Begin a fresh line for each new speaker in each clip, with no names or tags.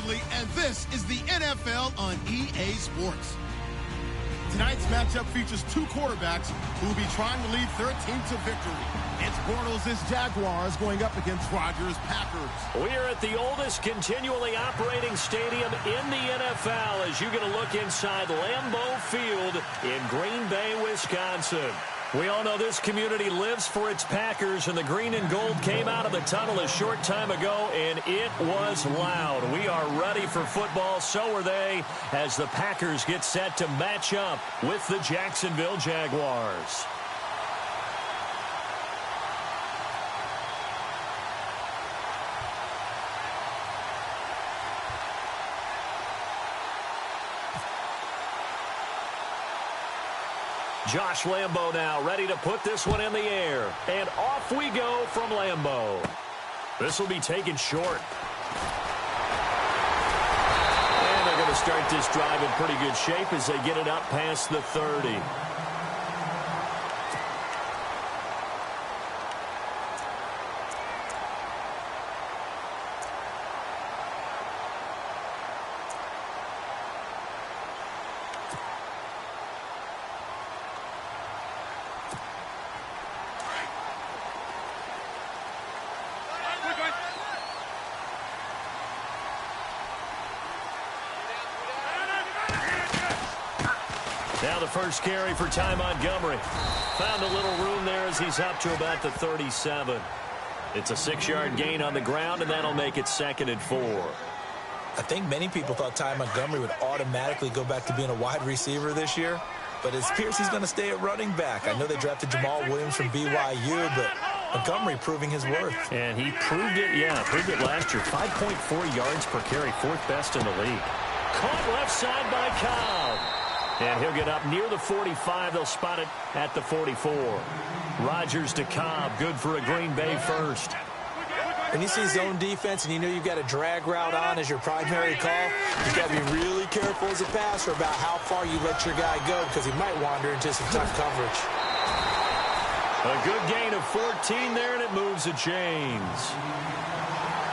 unexpectedly, and this is the NFL on EA Sports. Tonight's matchup features two quarterbacks who will be trying to lead their team to victory. It's Bortles' Jaguars going up against Rodgers' Packers.
We are at the oldest continually operating stadium in the NFL as you get a look inside Lambeau Field in Green Bay, Wisconsin. We all know this community lives for its Packers, and the green and gold came out of the tunnel a short time ago, and it was loud. We are ready for football, so are they, as the Packers get set to match up with the Jacksonville Jaguars. Josh Lambeau now ready to put this one in the air. And off we go from Lambeau. This will be taken short. And they're going to start this drive in pretty good shape as they get it up past the 30. Now the first carry for Ty Montgomery. Found a little room there as he's up to about the 37. It's a 6-yard gain on the ground, and that'll make it 2nd and 4.
I think many people thought Ty Montgomery would automatically go back to being a wide receiver this year, but it appears he's going to stay at running back. I know they drafted Jamal Williams from BYU, but Montgomery proving his worth.
And he proved it, proved it last year. 5.4 yards per carry, 4th best in the league. Caught left side by Cobb. And he'll get up near the 45. They'll spot it at the 44. Rodgers to Cobb. Good for a Green Bay first.
When you see zone defense and you know you've got a drag route on as your primary call, you've got to be really careful as a passer about how far you let your guy go because he might wander into some tough coverage.
A good gain of 14 there, and it moves the chains.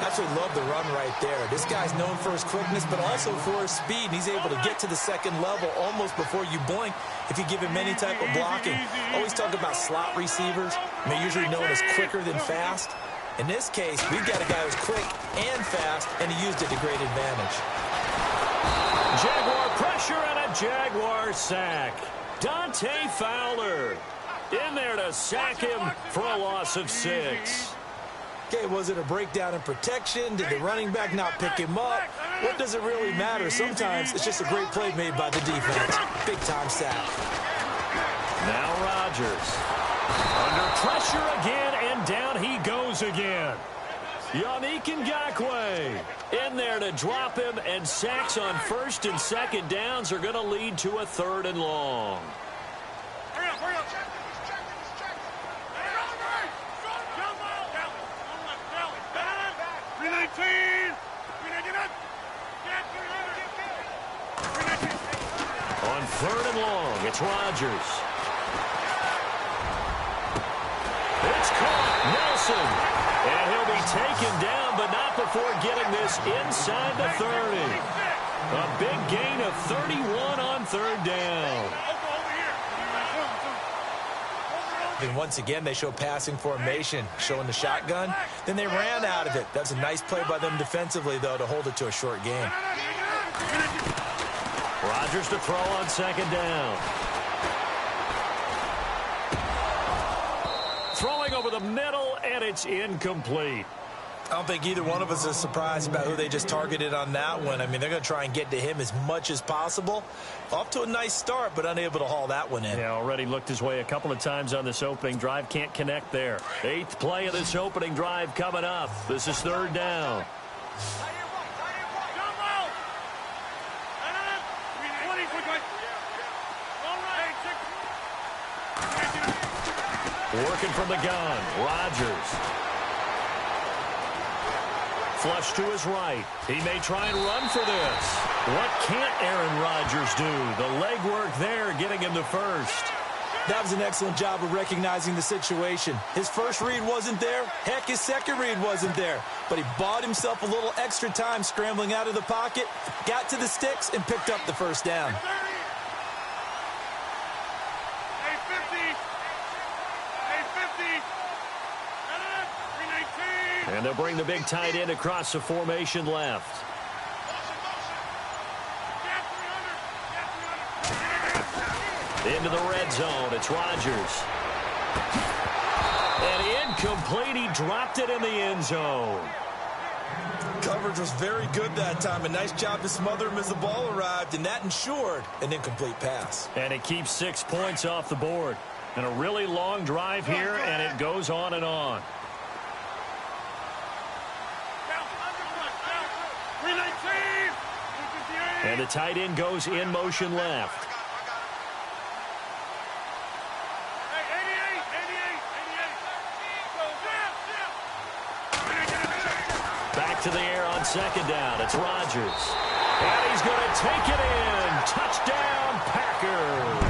Absolutely love the run right there. This guy's known for his quickness, but also for his speed. And he's able to get to the second level almost before you blink if you give him any type of blocking. Always talk about slot receivers. They're usually known as quicker than fast. In this case, we've got a guy who's quick and fast, and he used it to great advantage.
Jaguar pressure and a Jaguar sack. Dante Fowler in there to sack him for a loss of 6.
Okay, was it a breakdown in protection? Did the running back not pick him up? What does it really matter? Sometimes it's just a great play made by the defense. Big-time sack.
Now Rodgers. Under pressure again, and down he goes again. Yannick Ngakoue in there to drop him, and sacks on 1st and 2nd downs are going to lead to a 3rd and long.
Hurry up. 319.
On 3rd and long, it's Rodgers. It's caught. Nelson. And he'll be taken down, but not before getting this inside the 30. A big gain of 31 on 3rd down.
And once again, they show passing formation, showing the shotgun. Then they ran out of it. That's a nice play by them defensively, though, to hold it to a short game.
Rodgers to throw on 2nd down. Throwing over the middle, and it's incomplete.
I don't think either one of us is surprised about who they just targeted on that one. I mean, they're going to try and get to him as much as possible. Off to a nice start, but unable to haul that one in.
Yeah, already looked his way a couple of times on this opening drive. Can't connect there. 8th play of this opening drive coming up. This is 3rd down. Working from the gun, Rodgers. Flush to his right. He may try and run for this. What can't Aaron Rodgers do? The legwork there getting him to 1st.
That was an excellent job of recognizing the situation. His first read wasn't there. Heck, his second read wasn't there. But he bought himself a little extra time scrambling out of the pocket, got to the sticks, and picked up the first down.
And they'll bring the big tight end across the formation left. Into the red zone, it's Rodgers. And incomplete, he dropped it in the end zone.
Coverage was very good that time. A nice job to smother him as the ball arrived, and that ensured an incomplete pass.
And it keeps 6 points off the board. And a really long drive here, and it goes on and on. And the tight end goes in motion left. Back to the air on second down. It's Rodgers. And he's going to take it in. Touchdown, Packers.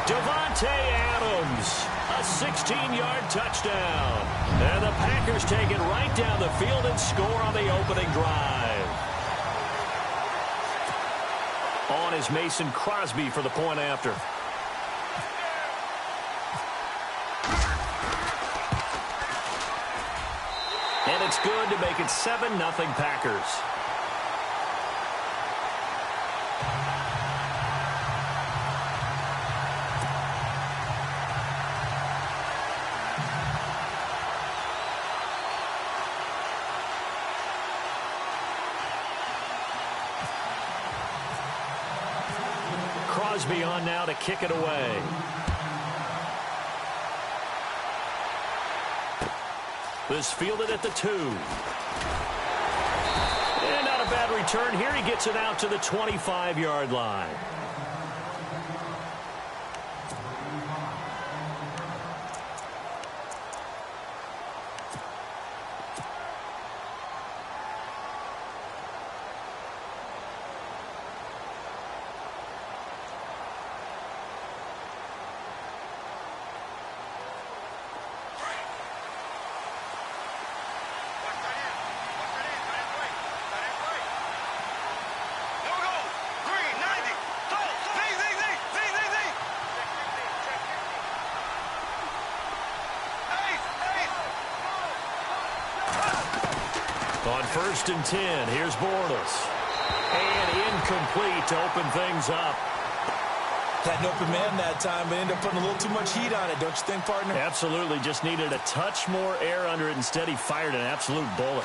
Devontae Adams, a 16-yard touchdown. And the Packers take it right down the field and score on the opening drive. On is Mason Crosby for the point after. And it's good to make it 7-0 Packers. Crosby on now to kick it away. This fielded at the 2. And not a bad return here. He gets it out to the 25-yard line. On 1st and 10, here's Bortles. And incomplete to open things up.
Had an open man that time, but ended up putting a little too much heat on it, don't you think, partner?
Absolutely. Just needed a touch more air under it. Instead, he fired an absolute bullet.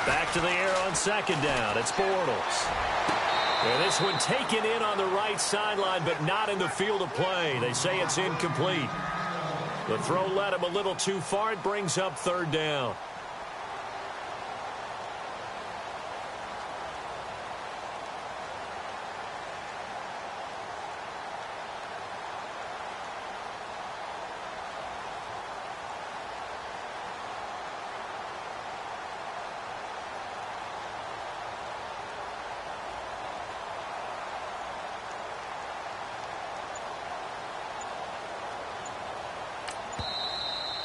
Back to the air on second down. It's Bortles. And this one taken in on the right sideline, but not in the field of play. They say it's incomplete. The throw led him a little too far. It brings up 3rd down.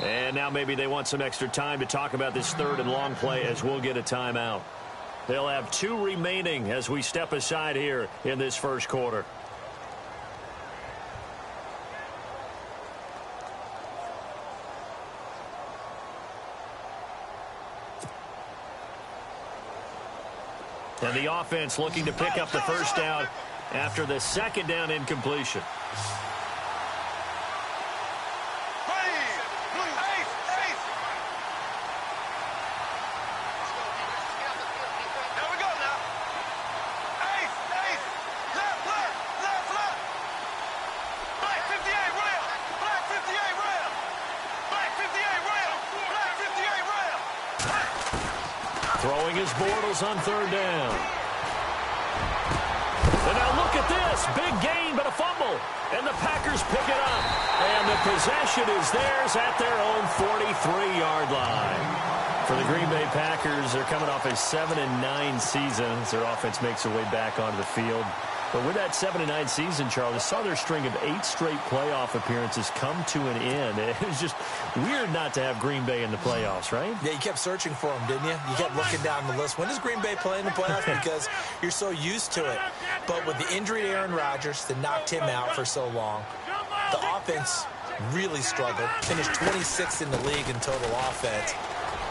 And now maybe they want some extra time to talk about this 3rd and long play as we'll get a timeout. They'll have 2 remaining as we step aside here in this first quarter. And the offense looking to pick up the first down after the 2nd down incompletion. Throwing his Bortles on 3rd down. And now look at this. It's big gain, but a fumble. And the Packers pick it up. And the possession is theirs at their own 43-yard line. For the Green Bay Packers, they're coming off a 7-9 season as their offense makes their way back onto the field. But with that 7-9 season, Charles, I saw their string of 8 straight playoff appearances come to an end. It was just weird not to have Green Bay in the playoffs, right?
Yeah, you kept searching for them, didn't you? You kept looking down the list. When does Green Bay play in the playoffs? Because you're so used to it. But with the injury to Aaron Rodgers that knocked him out for so long, the offense really struggled. Finished 26th in the league in total offense.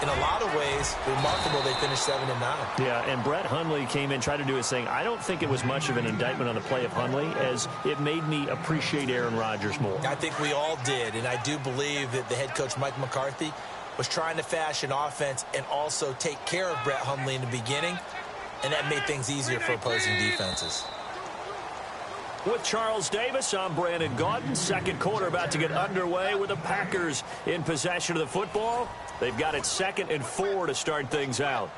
In a lot of ways, remarkable they finished 7-9.
Yeah, and Brett Hundley came in, tried to do his thing. I don't think it was much of an indictment on the play of Hundley, as it made me appreciate Aaron Rodgers more.
I think we all did, and I do believe that the head coach, Mike McCarthy, was trying to fashion offense and also take care of Brett Hundley in the beginning, and that made things easier for opposing defenses.
With Charles Davis, I'm Brandon Gaudin. Second quarter about to get underway with the Packers in possession of the football. They've got it 2nd and 4 to start things out.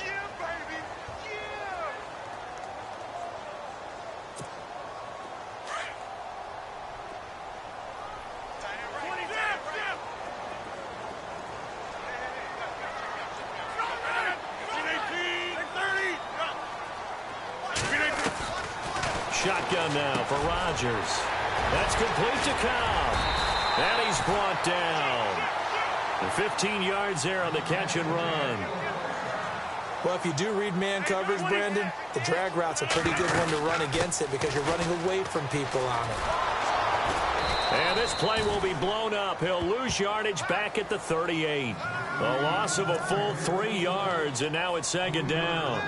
Yeah, baby. Yeah.
Shotgun now for Rodgers. That's complete to Cobb. And he's brought down. And 15 yards there on the catch and run.
Well, if you do read man coverage, Brandon, the drag route's a pretty good one to run against it because you're running away from people on it.
And this play will be blown up. He'll lose yardage back at the 38. A loss of a full 3 yards, and now it's 2nd down.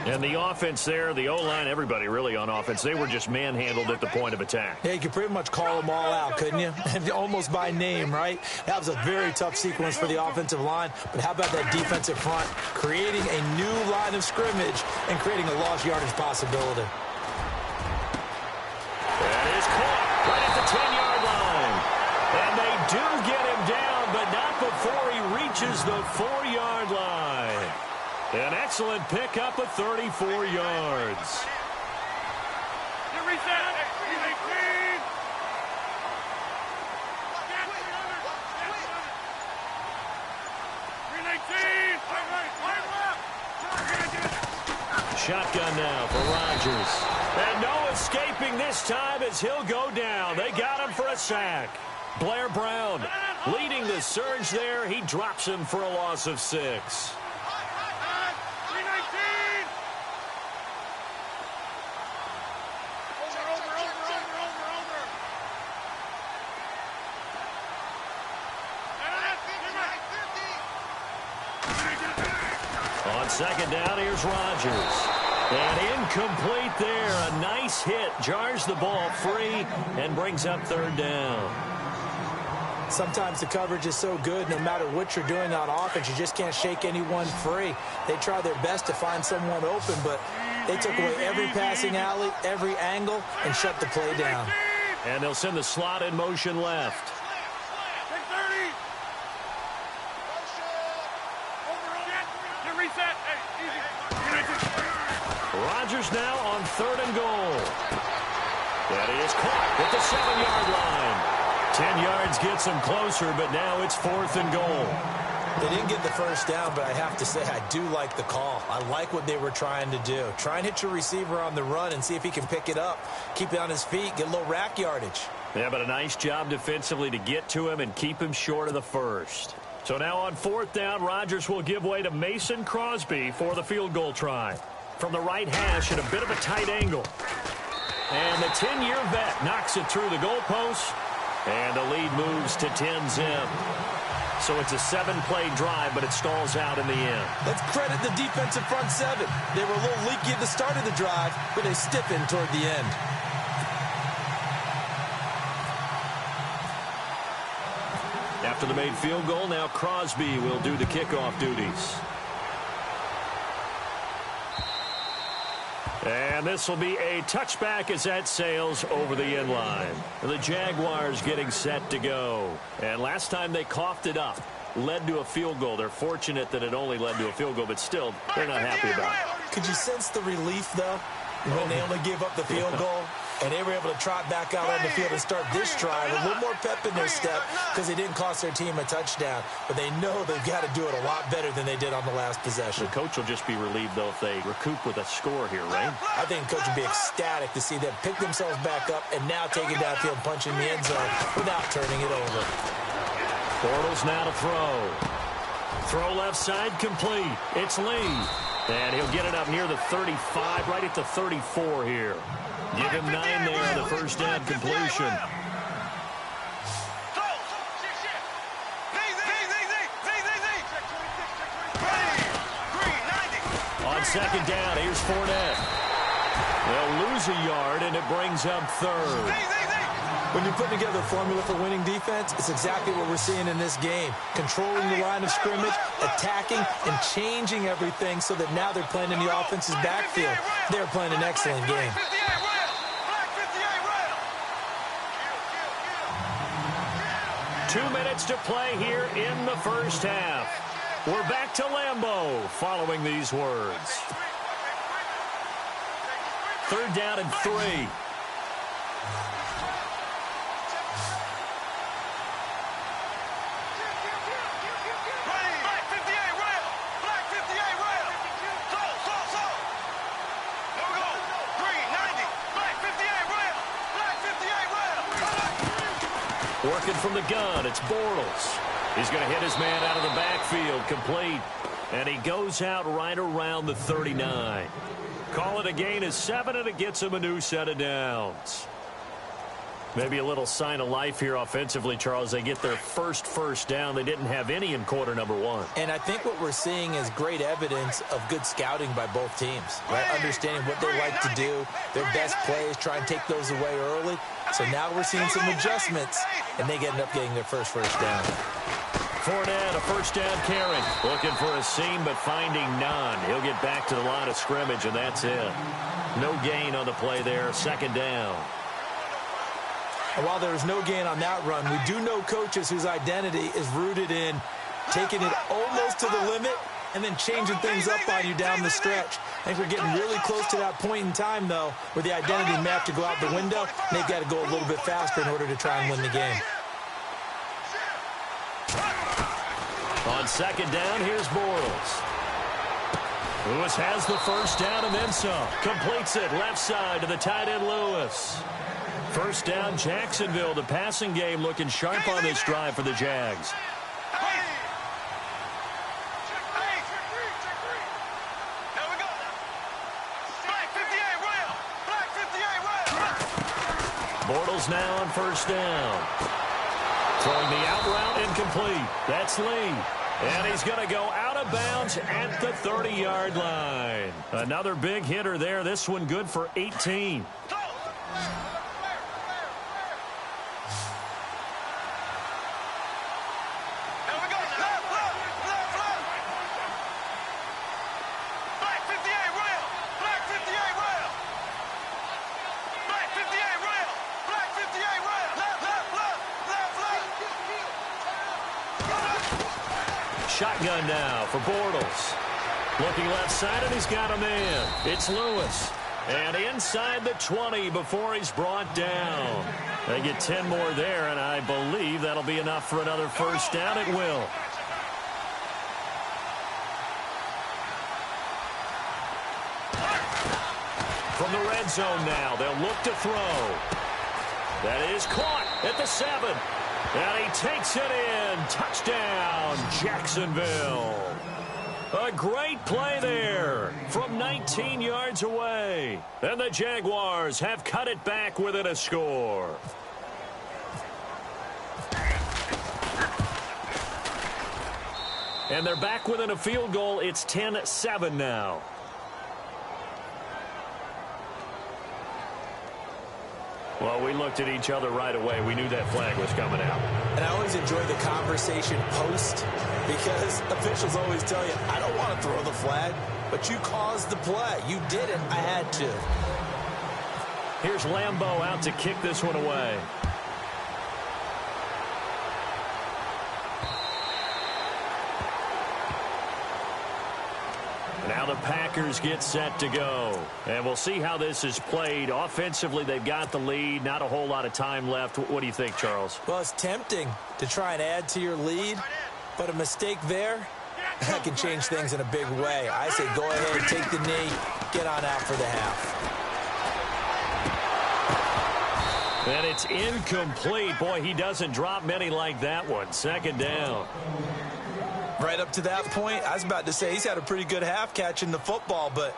And the offense there, the O-line, everybody really on offense, they were just manhandled at the point of attack.
Yeah, you could pretty much call them all out, couldn't you? Almost by name, right? That was a very tough sequence for the offensive line. But how about that defensive front creating a new line of scrimmage and creating a lost yardage possibility?
That is caught right at the 10-yard line. And they do get him down, but not before he reaches the 4-yard line. An excellent pickup of 34 yards. Shotgun now for Rodgers. And no escaping this time as he'll go down. They got him for a sack. Blair Brown leading the surge there. He drops him for a loss of 6. On 2nd down, here's Rodgers. And incomplete there. A nice hit. Jars the ball free and brings up 3rd down.
Sometimes the coverage is so good, no matter what you're doing on offense, you just can't shake anyone free. They try their best to find someone open, but they took away every passing alley, every angle, and shut the play down.
And they'll send the slot in motion left. Rodgers now on 3rd and goal. That is caught at the 7-yard line. 10 yards gets them closer, but now it's 4th and goal.
They didn't get the first down, but I have to say I do like the call. I like what they were trying to do. Try and hit your receiver on the run and see if he can pick it up. Keep it on his feet, get a little rack yardage.
Yeah, but a nice job defensively to get to him and keep him short of the first. So now on 4th down, Rodgers will give way to Mason Crosby for the field goal try. From the right hash at a bit of a tight angle. And the 10-year vet knocks it through the goalpost. And the lead moves to 10-zip. So it's a 7-play drive, but it stalls out in the end.
Let's credit the defensive front 7. They were a little leaky at the start of the drive, but they stiffened toward the end.
After the made field goal, now Crosby will do the kickoff duties. And this will be a touchback as that sails over the end line. The Jaguars getting set to go. And last time they coughed it up. led to a field goal. They're fortunate that it only led to a field goal, but still, they're not happy about it.
Could you sense the relief, though, when they only gave up the field goal? And they were able to trot back out on the field and start this drive. A little more pep in their step because they didn't cost their team a touchdown. But they know they've got to do it a lot better than they did on the last possession.
The coach will just be relieved, though, if they recoup with a score here, right?
I think the coach would be ecstatic to see them pick themselves back up and now take it downfield and punch in the end zone without turning it over.
Bortles now to throw. Throw left side complete. It's Lee. And he'll get it up near the 35, right at the 34 here. Give him 9 there on the first down completion. On second down, here's Fournette. They'll lose a yard, and it brings up third.
When you're putting together a formula for winning defense, it's exactly what we're seeing in this game. Controlling the line of scrimmage, attacking, and changing everything so that now they're playing in the offense's backfield. They're playing an excellent game.
2 minutes to play here in the first half. We're back to Lambeau following these words. Third down and 3. Working from the gun, it's Bortles. He's going to hit his man out of the backfield, complete. And he goes out right around the 39. Call it a gain of 7, and it gets him a new set of downs. Maybe a little sign of life here offensively, Charles. They get their first down. They didn't have any in quarter number 1.
And I think what we're seeing is great evidence of good scouting by both teams, right? Understanding what they like to do, their best plays, try and take those away early. So now we're seeing some adjustments, and they end up getting their first down.
Fournette, a first down carry. Looking for a seam, but finding none. He'll get back to the line of scrimmage, and that's it. No gain on the play there, second down.
And while there is no gain on that run, we do know coaches whose identity is rooted in taking it almost to the limit and then changing things up on you down the stretch. I think we're getting really close to that point in time, though, where the identity may have to go out the window, and they've got to go a little bit faster in order to try and win the game.
On second down, here's Bortles. Lewis has the first down and then some. Completes it left side to the tight end Lewis. First down, Jacksonville. The passing game looking sharp on this drive for the Jags. Bortles now on first down. Throwing the out route incomplete. That's Lee. And he's going to go out of bounds at the 30-yard line. Another big hitter there. This one good for 18. Shotgun now for Bortles. Looking left side, and he's got a man. It's Lewis. And inside the 20 before he's brought down. They get 10 more there, and I believe that'll be enough for another first down. It will. From the red zone now, they'll look to throw. That is caught at the 7. And he takes it in. Touchdown, Jacksonville. A great play there from 19 yards away. And the Jaguars have cut it back within a score. And they're back within a field goal. It's 10-7 now. Well, we looked at each other right away. We knew that flag was coming out.
And I always enjoy the conversation post because officials always tell you, I don't want to throw the flag, but you caused the play. You did it. I had to.
Here's Lambeau out to kick this one away. Now the Packers get set to go. And we'll see how this is played. Offensively, they've got the lead. Not a whole lot of time left. What do you think, Charles?
Well, it's tempting to try and add to your lead, but a mistake there, that can change things in a big way. I say go ahead, take the knee, get on out for the half.
And it's incomplete. Boy, he doesn't drop many like that one. Second down.
Right up to that point, I was about to say he's had a pretty good half catching the football, but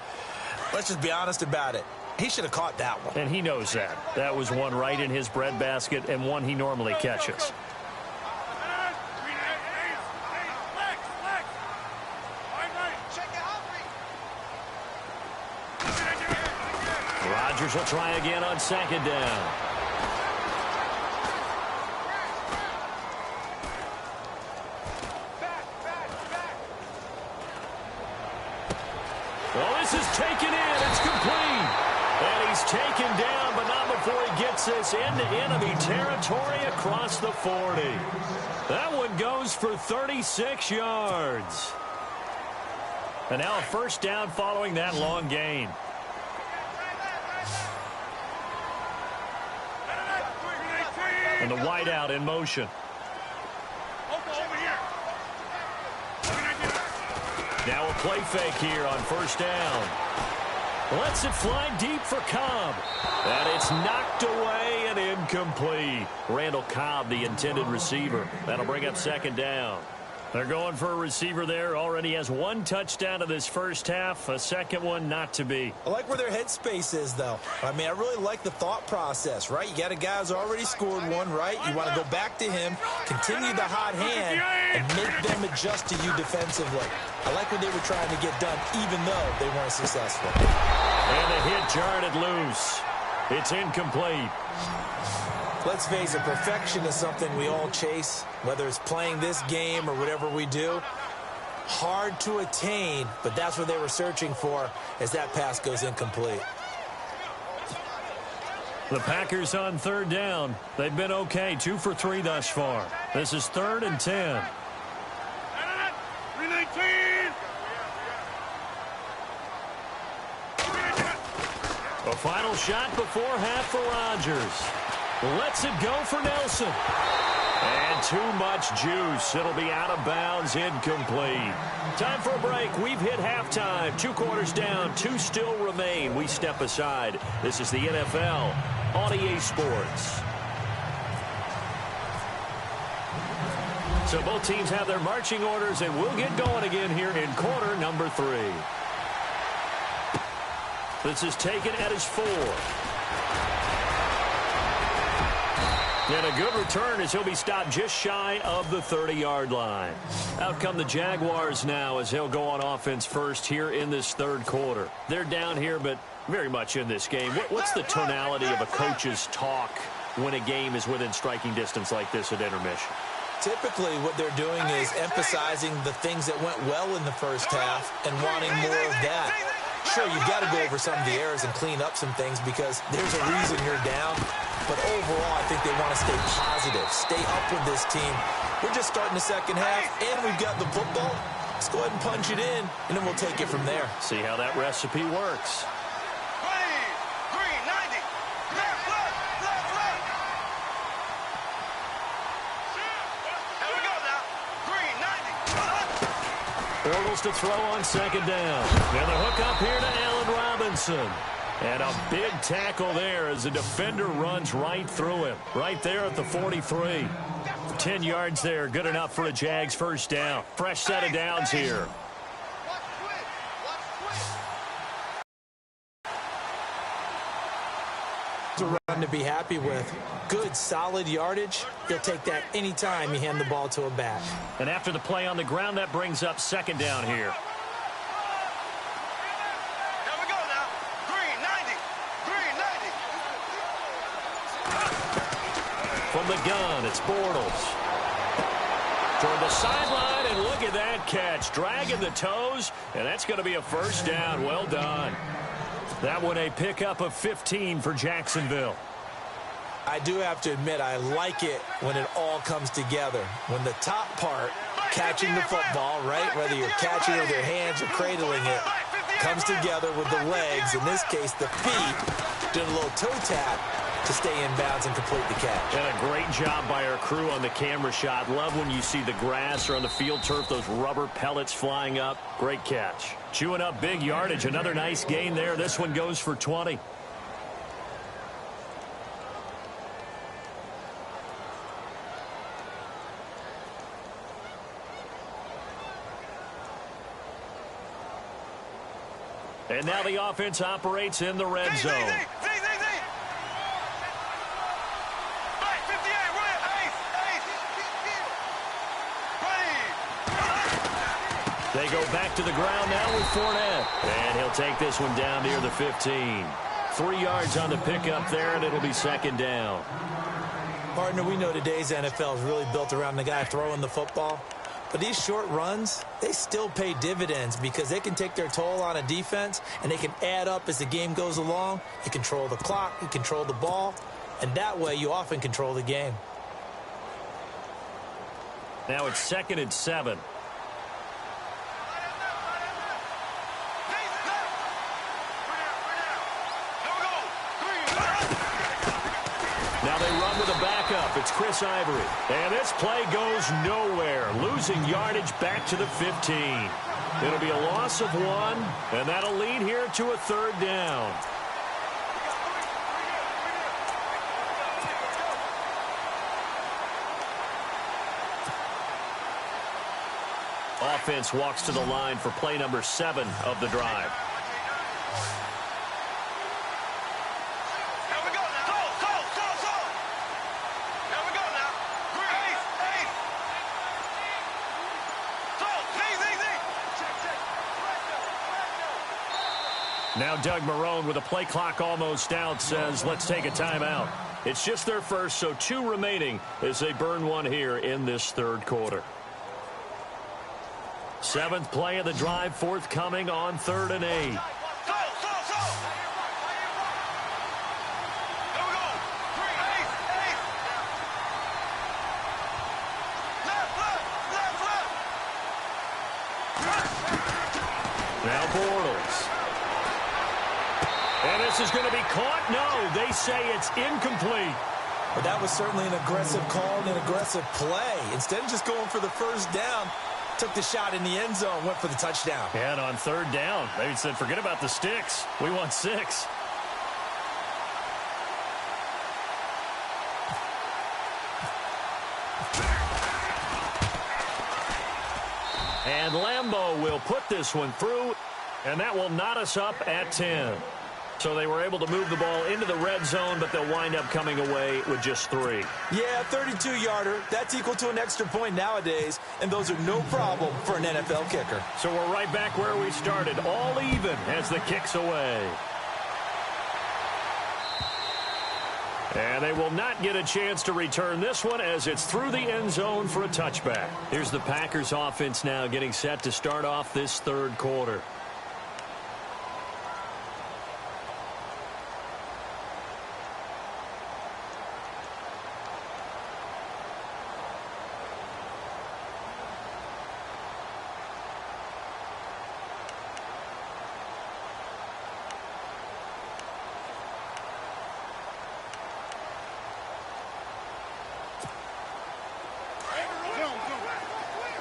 let's just be honest about it. He should have caught that one.
And he knows that. That was one right in his breadbasket and one he normally catches. Rodgers will try again on second down. Well, this is taken in. It's complete. And he's taken down, but not before he gets this into enemy territory across the 40. That one goes for 36 yards. And now a first down following that long gain. And the wideout in motion. Now a play fake here on first down. Lets it fly deep for Cobb. And it's knocked away and incomplete. Randall Cobb, the intended receiver. That'll bring up second down. They're going for a receiver there. Already has one touchdown in this first half. A second one not to be.
I like where their headspace is, though. I mean, I really like the thought process, right? You got a guy who's already scored one, right? You want to go back to him, continue the hot hand, and make them adjust to you defensively. I like what they were trying to get done, even though they weren't successful.
And the hit jarred it loose. It's incomplete.
Let's face it, perfection is something we all chase, whether it's playing this game or whatever we do. Hard to attain, but that's what they were searching for as that pass goes incomplete.
The Packers on third down. They've been okay, 2 for 3 thus far. This is 3rd and 10. A final shot before half for Rodgers. Lets it go for Nelson. And too much juice. It'll be out of bounds, incomplete. Time for a break. We've hit halftime. 2 quarters down, 2 still remain. We step aside. This is the NFL on EA Sports. So both teams have their marching orders, and we'll get going again here in quarter number 3. This is taken at his 4. And a good return as he'll be stopped just shy of the 30-yard line. Out come the Jaguars now as they'll go on offense first here in this third quarter. They're down here, but very much in this game. What's the tonality of a coach's talk when a game is within striking distance like this at intermission?
Typically, what they're doing is emphasizing the things that went well in the first half and wanting more of that. Sure, you've got to go over some of the errors and clean up some things because there's a reason you're down. But overall, I think they want to stay positive, stay up with this team. We're just starting the second half, and we've got the football. Let's go ahead and punch it in, and then we'll take it from there.
See how that recipe works.
Green, 90. Left. Here we go now. Green, 90.
Bortles to throw on second down. And the hook up here to Allen Robinson. And a big tackle there as the defender runs right through him. Right there at the 43. 10 yards there. Good enough for a Jags first down. Fresh set of downs here.
It's a run to be happy with. Good, solid yardage. You'll take that anytime you hand the ball to a back.
And after the play on the ground, that brings up second down here. From the gun, it's Bortles. Toward the sideline, and look at that catch. Dragging the toes, and that's going to be a first down. Well done. That one a pickup of 15 for Jacksonville.
I do have to admit, I like it when it all comes together. When the top part, catching the football, right? Whether you're catching it with your hands or cradling it, comes together with the legs, in this case the feet, doing a little toe tap to stay in bounds and complete the catch.
And a great job by our crew on the camera shot. Love when you see the grass or on the field turf, those rubber pellets flying up. Great catch. Chewing up big yardage. Another nice gain there. This one goes for 20. And now the offense operates in the red zone. They go back to the ground now with Fournette. And he'll take this one down near the 15. 3 yards on the pickup there, and it'll be second down.
Partner, we know today's NFL is really built around the guy throwing the football. But these short runs, they still pay dividends because they can take their toll on a defense, and they can add up as the game goes along. You control the clock, you control the ball, and that way you often control the game.
Now it's 2nd and 7. Now they run with a backup. It's Chris Ivory. And this play goes nowhere. Losing yardage back to the 15. It'll be a loss of 1, and that'll lead here to a 3rd down. Offense walks to the line for play number 7 of the drive. Now Doug Marrone, with a play clock almost out, says, let's take a timeout. It's just their first, so 2 remaining as they burn 1 here in this 3rd quarter. 7th play of the drive, forthcoming on 3rd and 8. Now Bortles. And this is going to be caught. No, they say it's incomplete.
But that was certainly an aggressive call and an aggressive play. Instead of just going for the first down, took the shot in the end zone, went for the touchdown.
And on 3rd down, they said, forget about the sticks. We want 6. And Lambeau will put this one through, and that will knot us up at 10. So they were able to move the ball into the red zone, but they'll wind up coming away with just 3.
Yeah, 32-yarder. That's equal to an extra point nowadays, and those are no problem for an NFL kicker.
So we're right back where we started, all even as the kick's away. And they will not get a chance to return this one as it's through the end zone for a touchback. Here's the Packers offense now getting set to start off this 3rd quarter.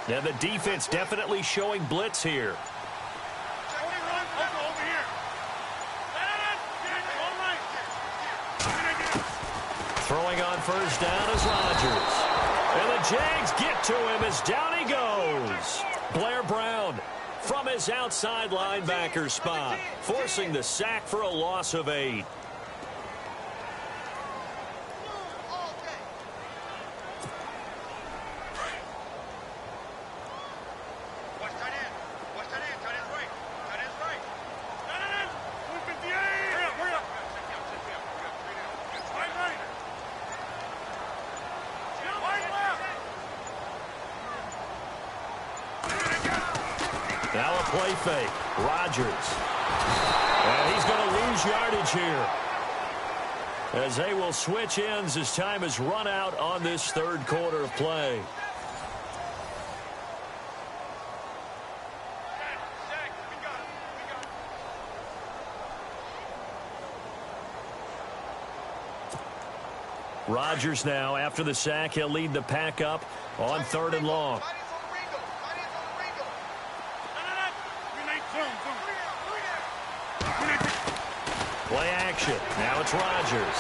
Now the defense definitely showing blitz here. Throwing on 1st down is Rodgers. And the Jags get to him as down he goes. Blair Brown from his outside linebacker spot, forcing the sack for a loss of 8. Now a play fake. Rodgers. And he's going to lose yardage here, as they will switch ends as time is run out on this 3rd quarter of play. Rodgers now, after the sack, he'll lead the pack up on 3rd and long. Play action. Now it's Rodgers.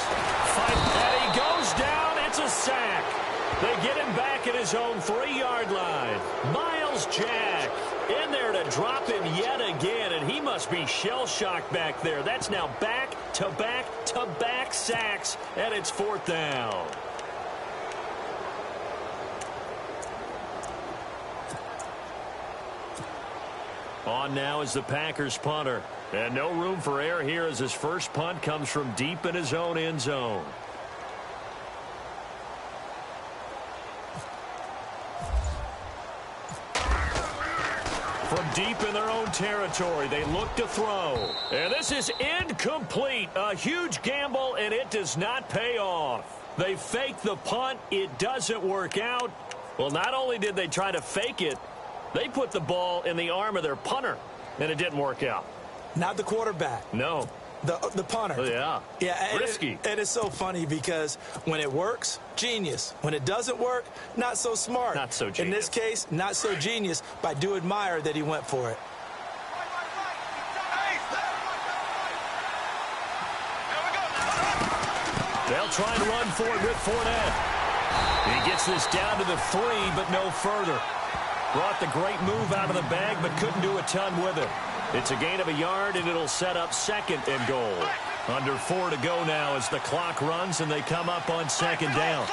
Fight, and he goes down. It's a sack. They get him back at his own 3-yard line. Miles Jack in there to drop him yet again, and he must be shell-shocked back there. That's now back-to-back-to-back sacks, and it's 4th down. On now is the Packers punter. And no room for error here as his first punt comes from deep in his own end zone. From deep in their own territory, they look to throw. And this is incomplete. A huge gamble, and it does not pay off. They fake the punt. It doesn't work out. Well, not only did they try to fake it, they put the ball in the arm of their punter, and it didn't work out.
Not the quarterback.
No.
The punter.
Oh, yeah.
Yeah.
Risky.
And it's so funny because when it works, genius. When it doesn't work, not so smart.
Not so genius.
In this case, not so genius, but I do admire that he went for it.
They'll try and run for it with Fournette. He gets this down to the 3, but no further. Brought the great move out of the bag, but couldn't do a ton with it. It's a gain of a yard, and it'll set up 2nd and goal. Under 4 to go now as the clock runs, and they come up on 2nd down.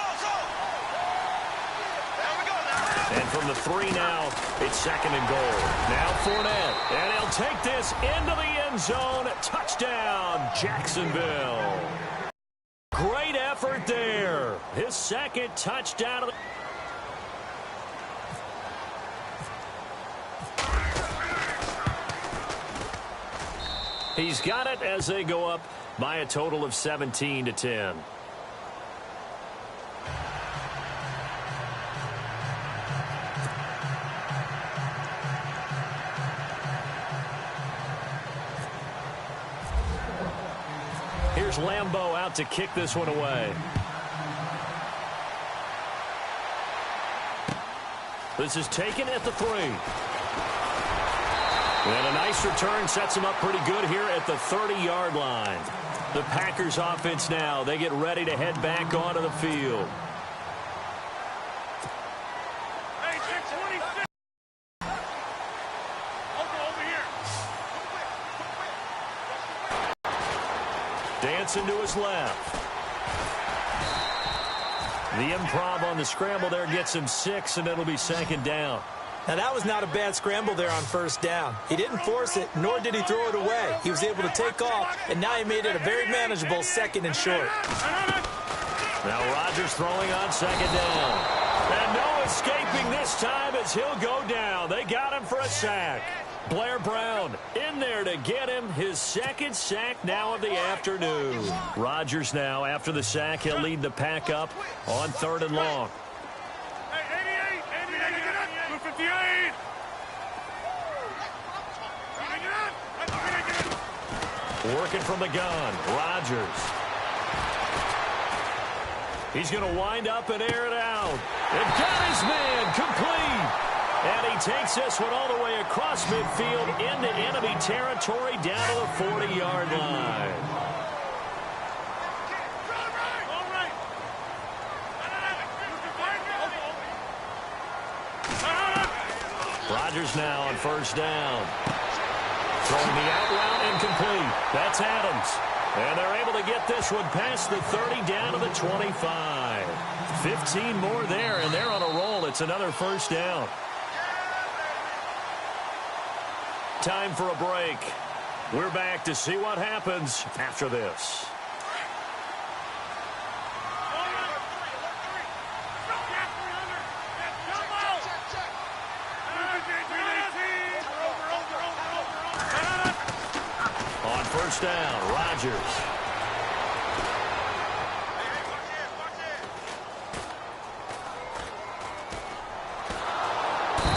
And from the 3 now, it's 2nd and goal. Now Fournette, and he'll take this into the end zone. Touchdown, Jacksonville. Great effort there. His 2nd touchdown of the... He's got it as they go up by a total of 17-10. Here's Lambeau out to kick this one away. This is taken at the 3. And a nice return sets them up pretty good here at the 30-yard line. The Packers offense now, they get ready to head back onto the field. Dancing to his left. The improv on the scramble there gets him 6, and it'll be 2nd down.
Now, that was not a bad scramble there on 1st down. He didn't force it, nor did he throw it away. He was able to take off, and now he made it a very manageable 2nd and short.
Now Rodgers throwing on 2nd down. And no escaping this time as he'll go down. They got him for a sack. Blair Brown in there to get him his 2nd sack now of the afternoon. Rodgers now, after the sack, he'll lead the pack up on 3rd and long. Working from the gun, Rodgers. He's going to wind up and air it out. And got his man complete. And he takes this one all the way across midfield into enemy territory down to the 40-yard line. Rodgers now on 1st down. Throwing the out route incomplete. That's Adams. And they're able to get this one past the 30 down to the 25. 15 more there, and they're on a roll. It's another 1st down. Time for a break. We're back to see what happens after this. On 1st down, Rodgers.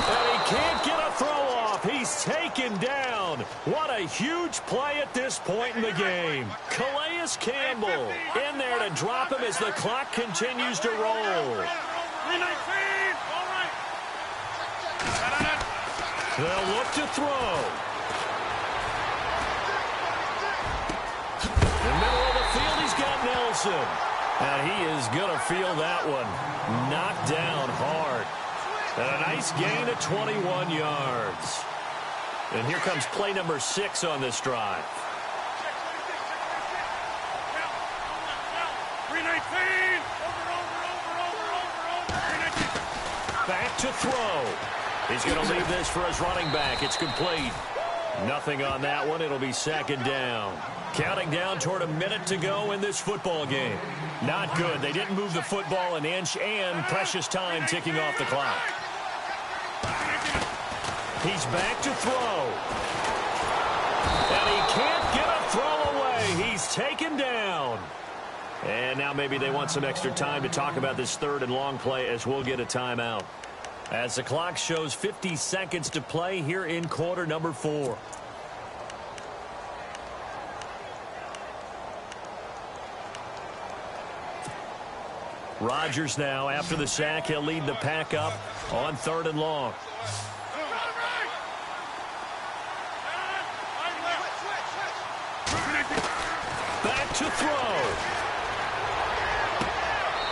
And he can't get a throw off. He's taken down. What a huge play at this point in the game. Calais Campbell in there to drop him as the clock continues to roll. They'll look to throw. In the middle of the field, he's got Nelson. And he is going to feel that one. Knocked down hard. And a nice gain of 21 yards. And here comes play number 6 on this drive. Back to throw. He's going to leave this for his running back. It's complete. Nothing on that one. It'll be second down. Counting down toward a minute to go in this football game. Not good. They didn't move the football an inch, and precious time ticking off the clock. He's back to throw. And he can't get a throw away. He's taken down. And now maybe they want some extra time to talk about this third and long play as we'll get a timeout. As the clock shows 50 seconds to play here in quarter number 4. Rodgers now, after the sack, he'll lead the pack up on third and long. Back to throw.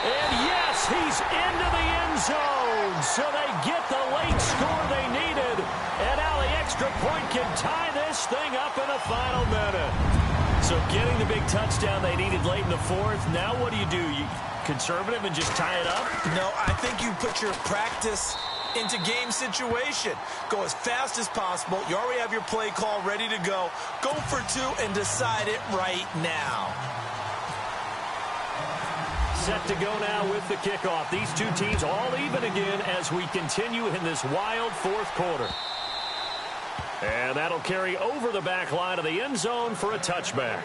And yes, he's into the end zone. So they get the late score they needed. And now the extra point can tie this thing up in the final minute. So getting the big touchdown they needed late in the fourth. Now what do? You conservative and just tie it up?
No, I think you put your practice into game situation. Go as fast as possible. You already have your play call ready to go. Go for 2 and decide it right now.
Set to go now with the kickoff. These two teams all even again as we continue in this wild fourth quarter. And that'll carry over the back line of the end zone for a touchback.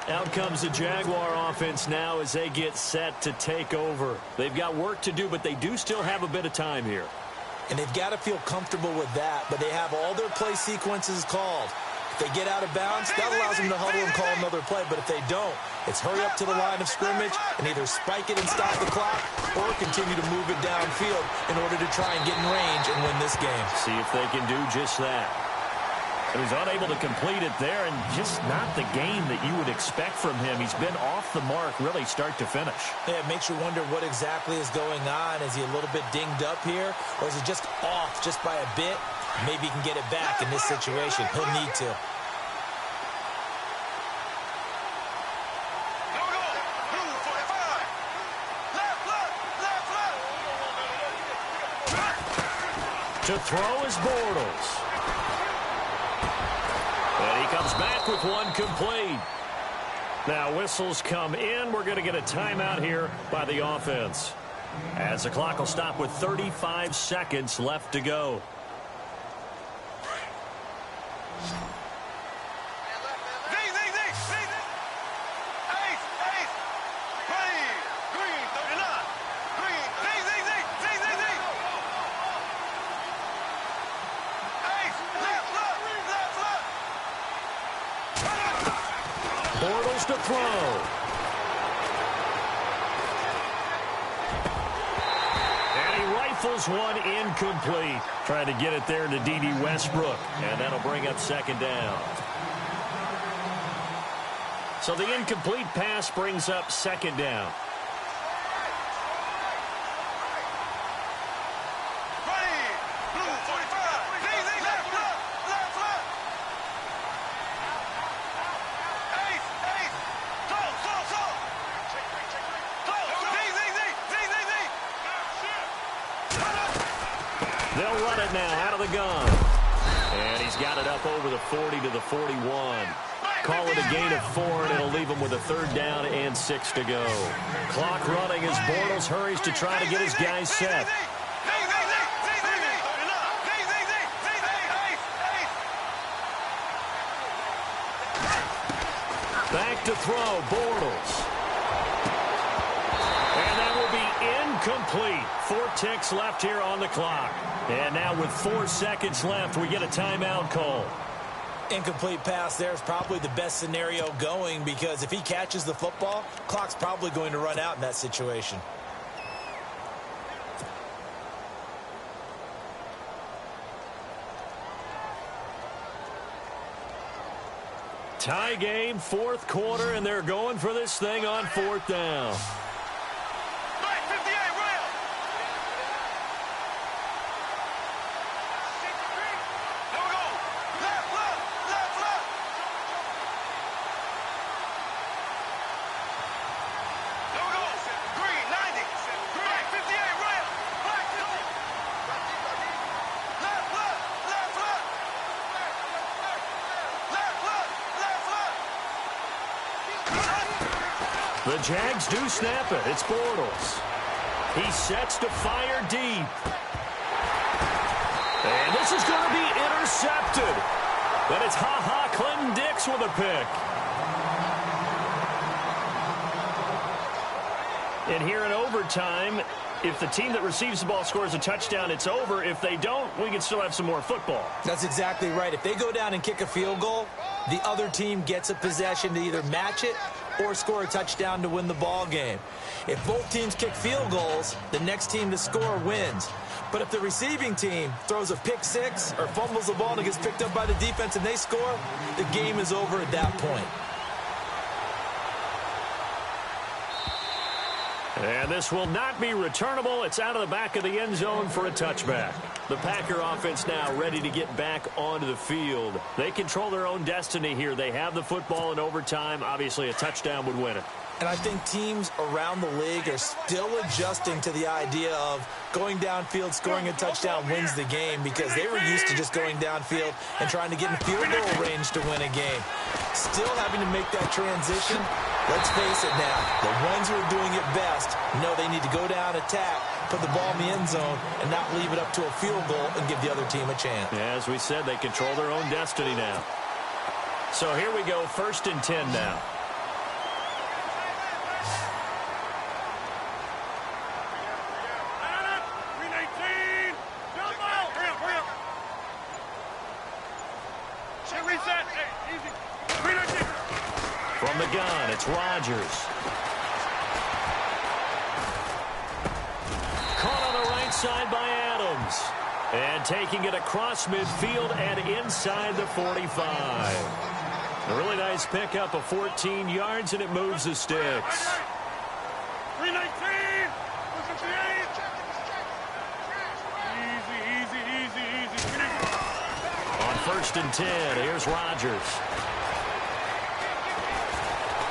Out comes the Jaguar offense now as they get set to take over. They've got work to do, but they do still have a bit of time here.
And they've got to feel comfortable with that, but they have all their play sequences called. If they get out of bounds, that allows them to huddle and call another play. But if they don't, it's hurry up to the line of scrimmage and either spike it and stop the clock or continue to move it downfield in order to try and get in range and win this game.
See if they can do just that. And he's unable to complete it there, and just not the game that you would expect from him. He's been off the mark really start to finish.
Yeah, it makes you wonder what exactly is going on. Is he a little bit dinged up here, or is he just off just by a bit? Maybe he can get it back in this situation. He'll need to.
To throw is Bortles. And he comes back with one complete. Now whistles come in. We're going to get a timeout here by the offense. As the clock will stop with 35 seconds left to go. Bortles to throw. And he rifles one incomplete. Trying to get it there to D.D. Westbrook. And that'll bring up second down. So the incomplete pass brings up second down. They'll run it now out of the gun. And he's got it up over the 40 to the 41. Call it a gain of 4, and it'll leave him with a third down and 6 to go. Clock running as Bortles hurries to try to get his guys set. Back to throw, Bortles. And that will be incomplete. 4 ticks left here on the clock. And now with 4 seconds left, we get a timeout call.
Incomplete pass there is probably the best scenario going, because if he catches the football, clock's probably going to run out in that situation.
Tie game, fourth quarter, and they're going for this thing on fourth down. The Jags do snap it. It's Bortles. He sets to fire deep. And this is going to be intercepted. But it's Clinton Dix with a pick. And here in overtime, if the team that receives the ball scores a touchdown, it's over. If they don't, we can still have some more football.
That's exactly right. If they go down and kick a field goal, the other team gets a possession to either match it or score a touchdown to win the ball game. If both teams kick field goals, the next team to score wins. But if the receiving team throws a pick six or fumbles the ball and it gets picked up by the defense and they score, the game is over at that point.
And this will not be returnable. It's out of the back of the end zone for a touchback. The Packer offense now ready to get back onto the field. They control their own destiny here. They have the football in overtime. Obviously, a touchdown would win it.
And I think teams around the league are still adjusting to the idea of going downfield, scoring a touchdown wins the game, because they were used to just going downfield and trying to get in field goal range to win a game. Still having to make that transition. Let's face it now, the ones who are doing it best know they need to go down, attack, put the ball in the end zone, and not leave it up to a field goal and give the other team a chance.
Yeah, as we said, they control their own destiny now. So here we go, 1st and 10 now. From the gun, it's Rodgers. Caught on the right side by Adams. And taking it across midfield and inside the 45. A really nice pickup of 14 yards, and it moves the sticks.
319! Easy.
On 1st and 10, here's Rodgers.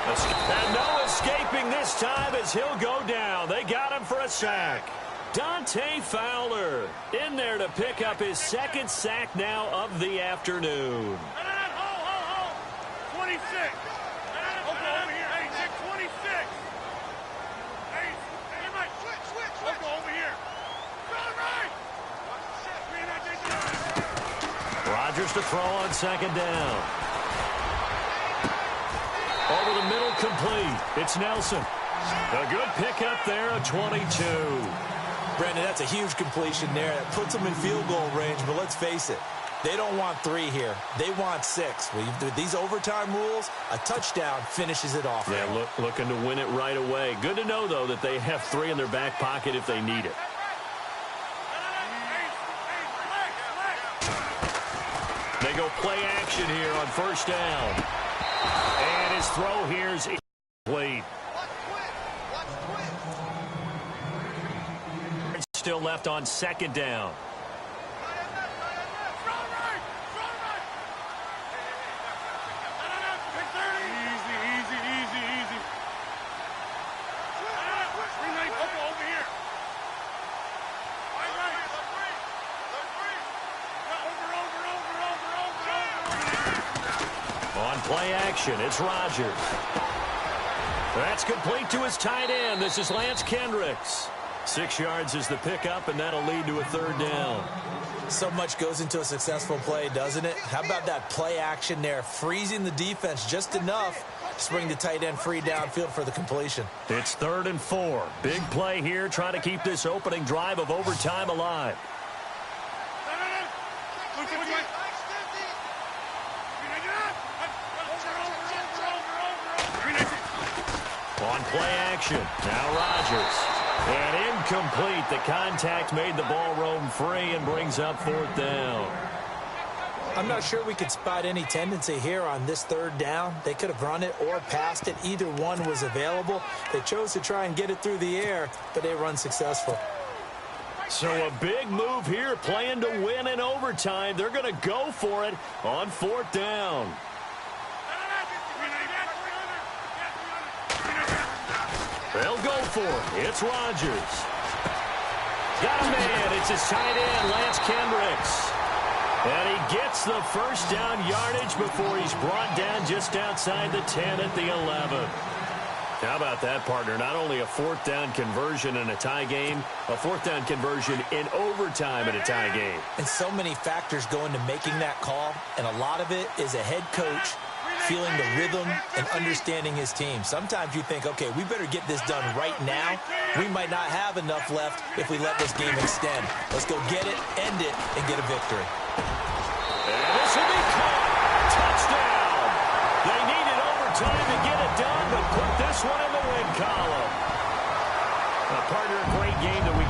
And no escaping this time as he'll go down. They got him for a sack. Dante Fowler in there to pick up his 2nd sack now of the afternoon.
Hold. 26. Over here. Hey, 26. Hey, Mike, switch. Over here.
Rodgers to throw on 2nd down. Over the middle, complete. It's Nelson. A good pickup there, a 22.
Brandon, that's a huge completion there. That puts them in field goal range, but let's face it, they don't want 3 here. They want 6. With these overtime rules, a touchdown finishes it off.
Yeah, looking to win it right away. Good to know, though, that they have 3 in their back pocket if they need it. They go play action here on 1st down. And his throw here is incomplete. Still left on 2nd down.
Easy. Over here.
On play action, it's Rodgers. That's complete to his tight end. This is Lance Kendricks. 6 yards is the pickup, and that'll lead to a 3rd down.
So much goes into a successful play, doesn't it? How about that play action there, freezing the defense just enough to bring the tight end free downfield for the completion.
It's 3rd and 4. Big play here, trying to keep this opening drive of overtime alive. On play action, now Rodgers. And incomplete. The contact made the ball roam free and brings up 4th down.
I'm not sure we could spot any tendency here on this 3rd down. They could have run it or passed it. Either one was available. They chose to try and get it through the air, but they were unsuccessful.
So a big move here, playing to win in overtime. They're going to go for it on 4th down. They'll go for it. It's Rodgers. Got a man. It's his tight end, Lance Kendricks. And he gets the first down yardage before he's brought down just outside the 10 at the 11. How about that, partner? Not only a 4th down conversion in a tie game, a 4th down conversion in overtime in a tie game.
And so many factors go into making that call, and a lot of it is a head coach feeling the rhythm and understanding his team. Sometimes you think, okay, we better get this done right now. We might not have enough left if we let this game extend. Let's go get it, end it, and get a victory.
And this will be caught. Touchdown. They needed overtime to get it done, but put this one in the win column. A partner, a great game that we